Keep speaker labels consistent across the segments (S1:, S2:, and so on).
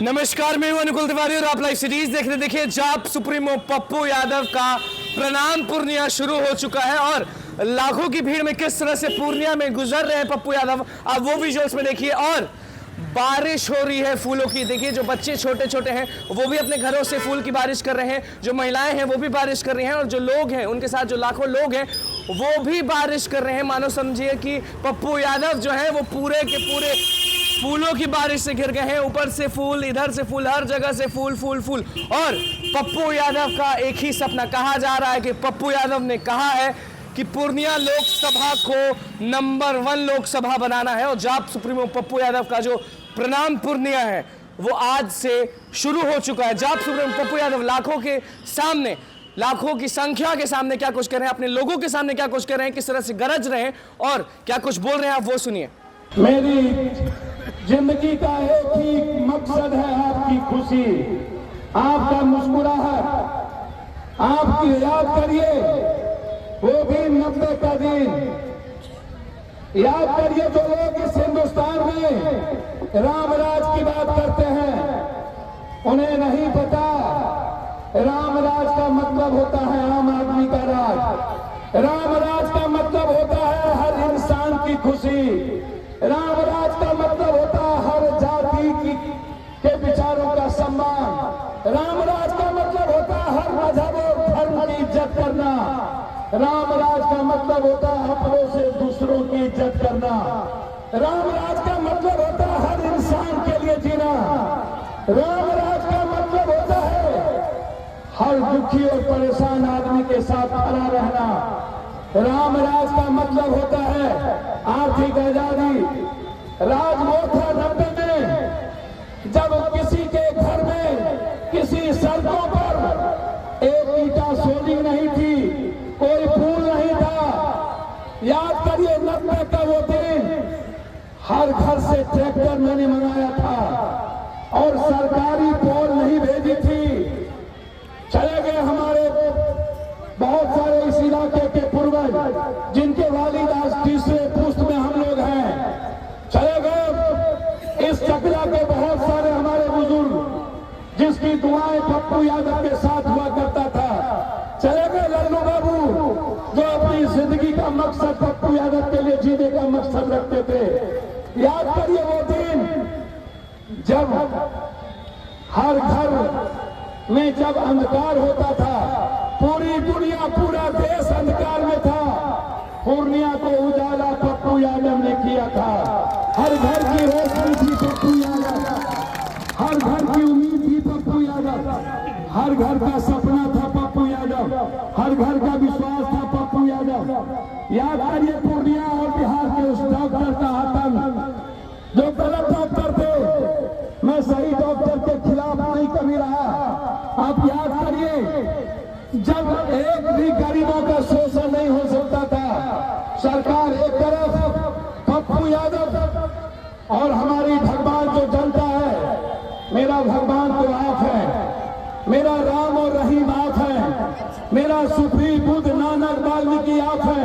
S1: नमस्कार, मैं हूं अनुकुल तिवारी और आप लाइव सीरीज देख रहे। देखिए, जाप सुप्रीमो पप्पू यादव का प्रणाम पूर्णिया शुरू हो चुका है और लाखों की भीड़ में किस तरह से पूर्णिया में गुजर रहे हैं पप्पू यादव, आप वो विजुअल्स में देखिए। और बारिश हो रही है फूलों की। देखिए, जो बच्चे छोटे छोटे हैं वो भी अपने घरों से फूल की बारिश कर रहे हैं, जो महिलाएं हैं वो भी बारिश कर रही हैं, और जो लोग हैं उनके साथ जो लाखों लोग हैं वो भी बारिश कर रहे हैं। मानो समझिए कि पप्पू यादव जो है वो पूरे के पूरे फूलों की बारिश से घिर गए हैं। ऊपर से फूल, इधर से फूल, हर जगह से फूल फूल फूल। और पप्पू यादव का एक ही सपना, कहा जा रहा है कि पप्पू यादव ने कहा है कि पूर्णिया लोकसभा को नंबर 1 लोकसभा बनाना है। और जाप सुप्रीमो पप्पू यादव का जो प्रणाम पूर्णिया है वो आज से शुरू हो चुका है। जाप सुप्रीमो पप्पू यादव लाखों के सामने, लाखों की संख्या के सामने क्या कुछ कर रहे हैं, अपने लोगों के सामने क्या कुछ कर रहे हैं, किस तरह से गरज रहे हैं और क्या कुछ बोल रहे हैं, आप वो सुनिए।
S2: मेरी जिंदगी का एक ही मकसद है आपकी खुशी, आपका मुस्कुराहट। आपकी याद करिए वो भी 90 का दिन। याद करिए जो लोग इस हिंदुस्तान में राम राज की बात करते हैं उन्हें नहीं पता राम राज का मतलब होता है आम आदमी का राज। राम राज का मतलब होता है हर इंसान की खुशी। राम राज का मतलब होता है हर जाति के विचारों का सम्मान। राम राज का मतलब होता है हर मजहब और धर्म की इज्जत करना। राम राज का मतलब होता है अपनों से दूसरों की इज्जत करना। राम राज का मतलब होता है हर इंसान के लिए जीना। राम राज का मतलब होता है हर दुखी और परेशान आदमी के साथ खड़ा रहना। राम राज का मतलब होता है आर्थिक आजादी। राज वो था 90 में जब किसी के घर में, किसी सड़कों पर एक ईटा सोली नहीं थी, कोई फूल नहीं था। याद करिए 90 का वो दिन, हर घर से ट्रैक्टर मैंने मंगाया था और सरकारी पोल नहीं भेजी थी। चले गए हमारे बहुत सारे इस इलाके के पूर्वज जिनके वालिद आज तीसरे पुश्त में हम लोग हैं। चले गए इस चकला के बहुत सारे हमारे बुजुर्ग जिसकी दुआएं पप्पू यादव के साथ हुआ करता था। चले गए लल्लू बाबू जो अपनी जिंदगी का मकसद पप्पू यादव के लिए जीने का मकसद रखते थे। याद करिए वो दिन जब हर घर में जब अंधकार होता था, पूरी दुनिया, पूरा देश अंधकार में था, पूर्णिया को उजाला पप्पू यादव ने किया था। हर घर की रोशनी थी पप्पू यादव, हर घर की उम्मीद थी पप्पू यादव, हर घर का सपना था पप्पू यादव, हर घर का विश्वास था पप्पू यादव। याद करिए पूर्णिया और बिहार के उस डॉक्टर का आतंक जो गलत डॉक्टर थे। मैं सही डॉक्टर के खिलाफ नहीं कभी रहा। आप याद करिए जब एक भी गरीबों का शोषण नहीं हो सकता था। सरकार एक तरफ, पप्पू यादव और हमारी भगवान जो जनता है, मेरा भगवान तो आप है, मेरा राम और रहीम आप है, मेरा सुफी बुद्ध नानक वाल्मीकि आप है,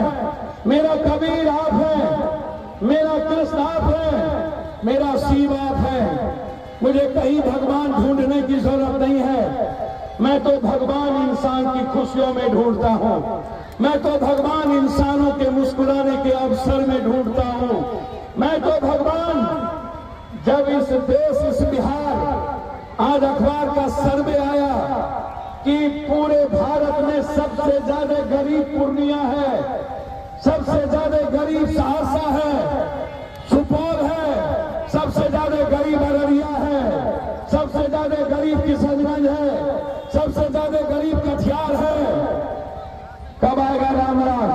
S2: मेरा कबीर आप है, मेरा कृष्ण आप है, मेरा शिव आप है। मुझे कहीं भगवान ढूंढने की जरूरत नहीं है। मैं तो भगवान इंसान की खुशियों में ढूंढता हूँ। मैं तो भगवान इंसानों के मुस्कुराने के अवसर में ढूंढता हूँ। मैं तो भगवान, जब इस देश, इस बिहार, आज अखबार का सर्वे आया कि पूरे भारत में सबसे ज्यादा गरीब पूर्णिया है, सबसे ज्यादा गरीब सहरसा है, सुपौल है, सबसे ज्यादा गरीब अररिया है, सबसे ज्यादा गरीब किशनगंज है, सबसे ज्यादा गरीब कटिहार है। कब आएगा राम राज?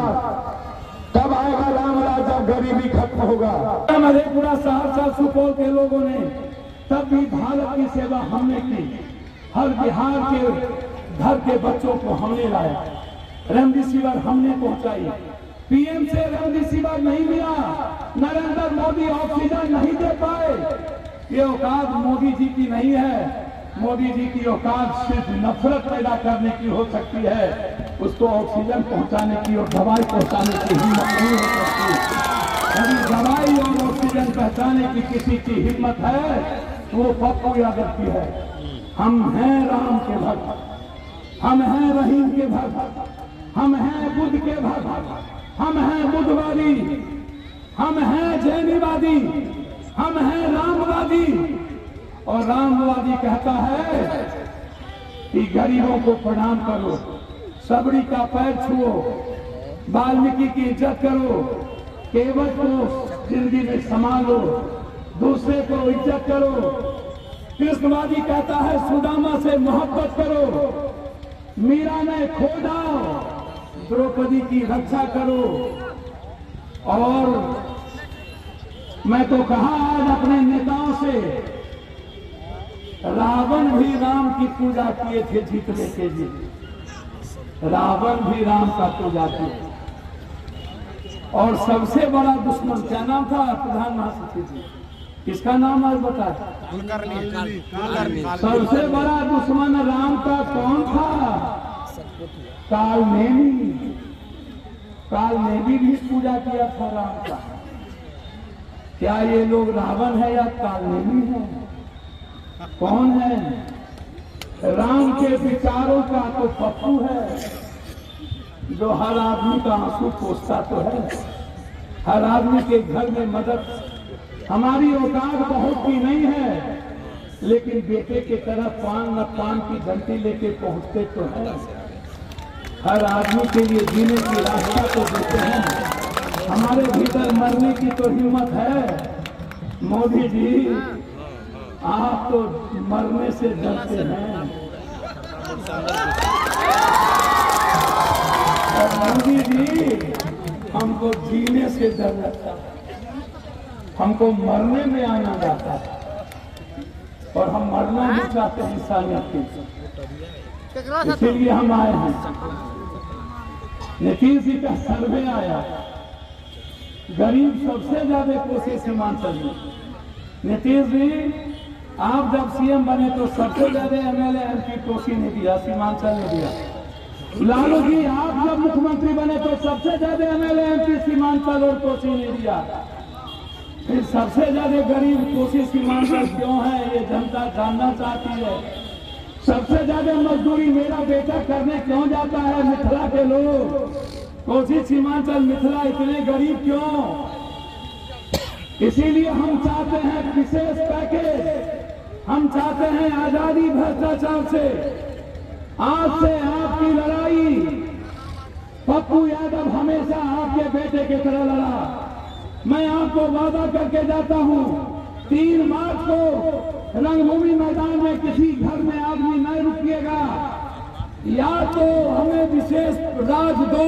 S2: कब आएगा राम राज जब गरीबी खत्म होगा? मधेपुरा, सहरसा, सुपौल के लोगों ने तब भी भारत की सेवा हमने की। हर बिहार के घर के बच्चों को हमने लाया, रेमडेसिविर हमने पहुंचाई। पीएम से रेमडेसिविर नहीं मिला, नरेंद्र मोदी ऑक्सीजन नहीं दे पाए। ये औकात मोदी जी की नहीं है। मोदी जी की औकात सिर्फ नफरत पैदा करने की हो सकती है, उसको ऑक्सीजन पहुंचाने की और दवाई पहुंचाने की हिम्मत नहीं हो सकती। कभी दवाई और ऑक्सीजन पहचाने की किसी की हिम्मत है तो वो पप्पू यादव की है। हम हैं राम के भक्त, हम हैं रहीम के भक्त, हम हैं बुद्ध के भक्त, हम हैं बुद्धवादी, हम हैं जैनीवादी, हम हैं रामवादी। और रामवादी कहता है कि गरीबों को प्रणाम करो, सबड़ी का पैर छुओ, वाल्मीकि की इज्जत करो, केवट को जिंदगी में संभालो, दूसरे को इज्जत करो। कृष्णवादी कहता है सुदामा से मोहब्बत करो, मीरा ने खो जाओ, द्रौपदी की रक्षा करो। और मैं तो कहा आज अपने नेताओं से, रावण भी राम की पूजा किए थे जीतने के लिए, रावण भी राम का पूजा किए। और सबसे बड़ा दुश्मन क्या नाम था प्रधान महासचिव जी, किसका नाम आज बता? सबसे बड़ा दुश्मन राम का कौन था? कालनेमी। कालनेमी भी पूजा किया था राम का। क्या ये लोग रावण है या कालनेमी है? कौन है? राम के विचारों का तो पप्पू है, जो हर आदमी का आंसू पोंछता तो है, हर आदमी के घर में मदद। हमारी औकात बहुत की नहीं है, लेकिन बेटे की तरह पान न पान की घंटी लेके पहुंचते तो हैं। हर आदमी के लिए जीने की रास्ता तो देते हैं। हमारे भीतर मरने की तो हिम्मत है। मोदी जी, आप तो मरने से डरते हैं, और मोदी जी हमको जीने से डर लगता है, हमको मरने में आना जाता है, और हम मरना नहीं चाहते हैं इंसानियत की, इसीलिए हम आए हैं। नीतीश जी का सर्वे आया, गरीब सबसे ज्यादा कोशिश सीमांचल में। नीतीश जी, आप जब सीएम बने तो सबसे ज्यादा एमएलए एमपी कोसी ने दिया, सीमांचल ने दिया। लालू जी, आप जब मुख्यमंत्री बने तो सबसे ज्यादा एमएलए एमपी सीमांचल और कोसी ने दिया। फिर सबसे ज्यादा गरीब कोसी सीमांचल क्यों है, ये जनता जानना चाहती है। सबसे ज्यादा मजदूरी मेरा बेटा करने क्यों जाता है मिथिला के लोग? कोसी सीमांचल मिथिला इतने गरीब क्यों? इसीलिए हम चाहते हैं विशेष पैकेज, हम चाहते हैं आजादी भ्रष्टाचार से। आज से आपकी लड़ाई, पप्पू यादव हमेशा आपके बेटे की तरह लड़ा। मैं आपको वादा करके जाता हूं, 3 मार्च को रंगभूमि मैदान में किसी घर में आदमी नहीं रुकिएगा। या तो हमें विशेष राज दो,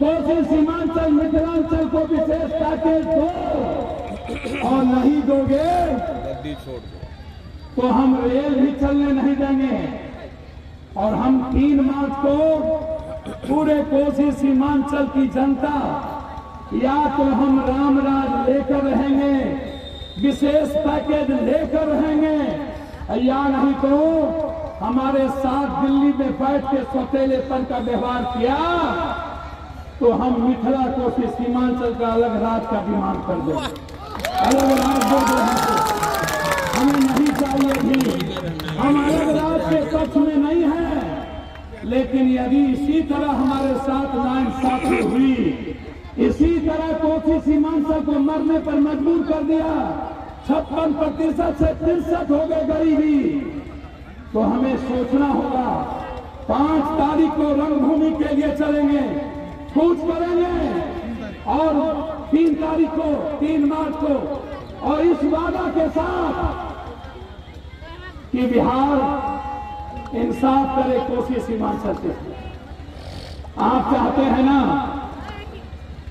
S2: कोसी सीमांचल मिथिलांचल को विशेष पैकेज दो, और नहीं दोगे तो हम रेल भी चलने नहीं देंगे। और हम 3 मार्च को पूरे कोसी सीमांचल की जनता, या तो हम रामराज लेकर रहेंगे, विशेष पैकेज लेकर रहेंगे, या नहीं तो हमारे साथ दिल्ली में बैठ के सौतेलेपन का व्यवहार किया तो हम मिथिला कोसी सीमांचल का अलग राज का डिमांड कर देंगे। अलग राज दो हमको, हमें नहीं चाहिए भी। हम अलग राज के पक्ष में नहीं है, लेकिन यदि इसी तरह हमारे साथ नाइंसाफी हुई, इसी तरह कोसी सीमांचल को मरने पर मजबूर कर दिया, 56% से 63 हो गए गरीबी, तो हमें सोचना होगा। 5 तारीख को रंगभूमि के लिए चलेंगे, कूच करेंगे, और 3 तारीख को 3 मार्च को, और इस वादा के साथ कि बिहार इंसाफ करे कोसी सीमांचल से। आप चाहते हैं ना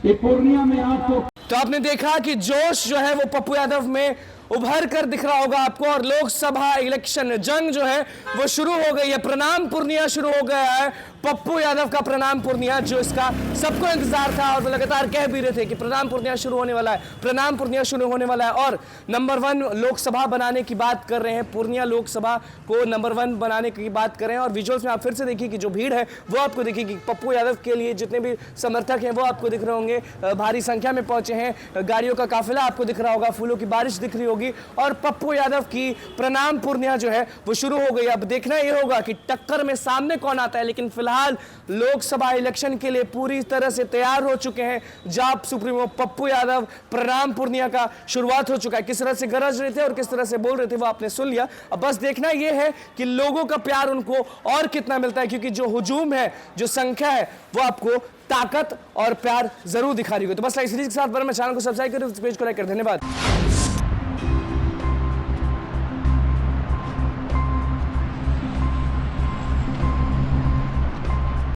S2: कि पूर्णिया में आपको।
S1: तो आपने देखा कि जोश जो है वो पप्पू यादव में उभर कर दिख रहा होगा आपको, और लोकसभा इलेक्शन जंग जो है वो शुरू हो गई है। प्रणाम पूर्णिया शुरू हो गया है, पप्पू यादव का प्रणाम पूर्णिया, जो इसका सबको इंतजार था और वो लगातार कह भी रहे थे कि प्रणाम पूर्णिया शुरू होने वाला है, प्रणाम पूर्णिया शुरू होने वाला है। और नंबर 1 लोकसभा बनाने की बात कर रहे हैं, पूर्णिया लोकसभा को नंबर 1 बनाने की बात कर रहे हैं। और विजुअल्स में आप फिर से देखिए कि जो भीड़ है वो आपको देखिए कि पप्पू यादव के लिए जितने भी समर्थक हैं वो आपको दिख रहे होंगे, भारी संख्या में पहुंचे हैं, गाड़ियों का काफिला आपको दिख रहा होगा, फूलों की बारिश दिख रही होगी और पप्पू यादव की प्रणाम पूर्णिया जो है वो शुरू हो गई। अब देखना ये होगा कि टक्कर में सामने कौन आता है, लेकिन फिलहाल लोकसभा इलेक्शन के लिए पूरी तरह से तैयार हो चुके हैं जाप सुप्रीमो पप्पू यादव। प्रणाम पूर्णिया का शुरुआत हो चुका है, किस तरह से गरज रहे थे और किस तरह से बोल रहे थे वो आपने सुन लिया। अब बस देखना यह है कि लोगों का प्यार उनको और कितना मिलता है, क्योंकि जो हुजूम है, जो संख्या है, वो आपको ताकत और प्यार जरूर दिखा रही है। तो बस लाइव सीरीज के साथ मैं चैनल को सब्सक्राइब करें, पेज को लाइक कर। धन्यवाद।